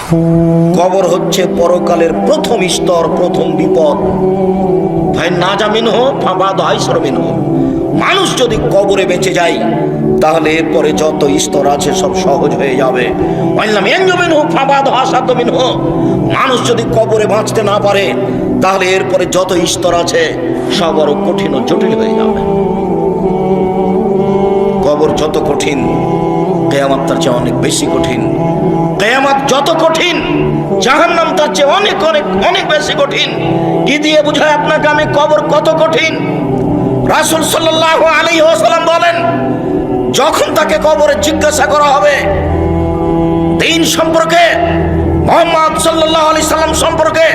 কবর হচ্ছে পরকালের প্রথম স্তর, প্রথম বিপদ। ভাই না জামিন হো ফাবাদ হাইসর মিন হো। মানুষ যদি কবরে বেঁচে যায় তাহলে এরপরে যত স্তর আছে সব সহজ হয়ে যাবে। মানুষ যদি কবরে বাঁচতে না পারে তাহলে এরপরে যত স্তর আছে সব আরো কঠিন ও জটিল হয়ে যাবে। কবর যত কঠিন, কিয়ামত তার চেয়ে অনেক বেশি কঠিন। কিয়ামত যত কঠিন, জাহান্নাম তার চেয়ে অনেক অনেক অনেক বেশি কঠিন। কি দিয়ে বুঝায় আপনাকে আমি কবর কত কঠিন? রাসূল সাল্লাল্লাহু আলাইহি ওয়াসাল্লাম বলেন, যখন তাকে কবরে জিজ্ঞাসা করা হবে দ্বীন সম্পর্কে, মুহাম্মদ সাল্লাল্লাহু আলাইহি সাল্লাম সম্পর্কে,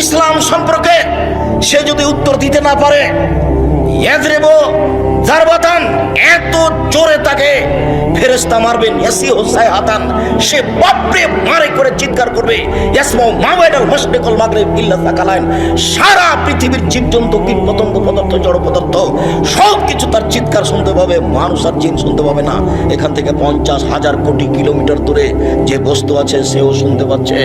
ইসলাম সম্পর্কে সে যদি উত্তর দিতে না পারে, ইয়াযরিবু জারবাতান, এত জোরে তাকে ফেরেশতা মারবেন, ইয়াসিহু সাইহাতান, সে বাপরে মারে করে চিৎকার করবে, ইয়াসমাউ মা বাইনাল মাশরিক ওয়াল মাগরিব ইল্লা সাকালাইন, সারা পৃথিবীর জীবজন্তু, কীট পতঙ্গ, পদার্থ, জড় পদার্থ সব কিছু তার চিৎকার শুনতে পাবে, মানুষ আর জিন শুনতে পাবে না। এখান থেকে 50,000 কোটি কিলোমিটার দূরে যে বস্তু আছে সেও শুনতে পাচ্ছে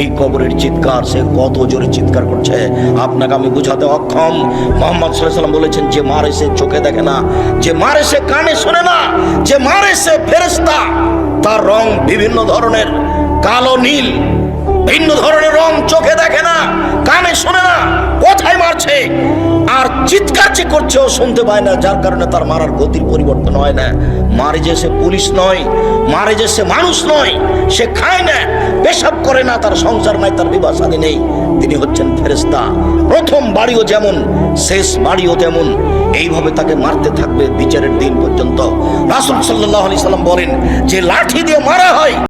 এই কবরের চিৎকার। সে কত জোরে চিৎকার করছে আপনাকে আমি বুঝাতে অক্ষম। মুহাম্মদ সাল্লাল্লাহু আলাইহি ওয়াসাল্লাম বলেছেন, যে মারে সে চোখে দেখে না, যে মারে সে কানে শোনে না, যে মারে সে ফেরেশতা, তার রং বিভিন্ন ধরনের, কালো নীল, ভিন্ন ধরনের রং, চোখে দেখে না, কানে শোনে না, কোথায় মারছে আর চিৎকার যে করছে ও শুনতে পায় না, যার কারণে তার মারার গতির পরিবর্তন হয় না। মারে যে সে পুলিশ নয়, মারে যে সে মানুষ নয়, সে খায় না, পেশাব করে না, তার সংসার নাই, তার বিবাহ শাদী নেই, তিনি হচ্ছেন ফেরেশতা। প্রথম বাড়িও যেমন, শেষ বাড়িও তেমন, এইভাবে তাকে মারতে থাকবে বিচারের দিন পর্যন্ত। রাসূল সাল্লাল্লাহু আলাইহি সাল্লাম বলেন, যে লাঠি দিয়ে মারা হয়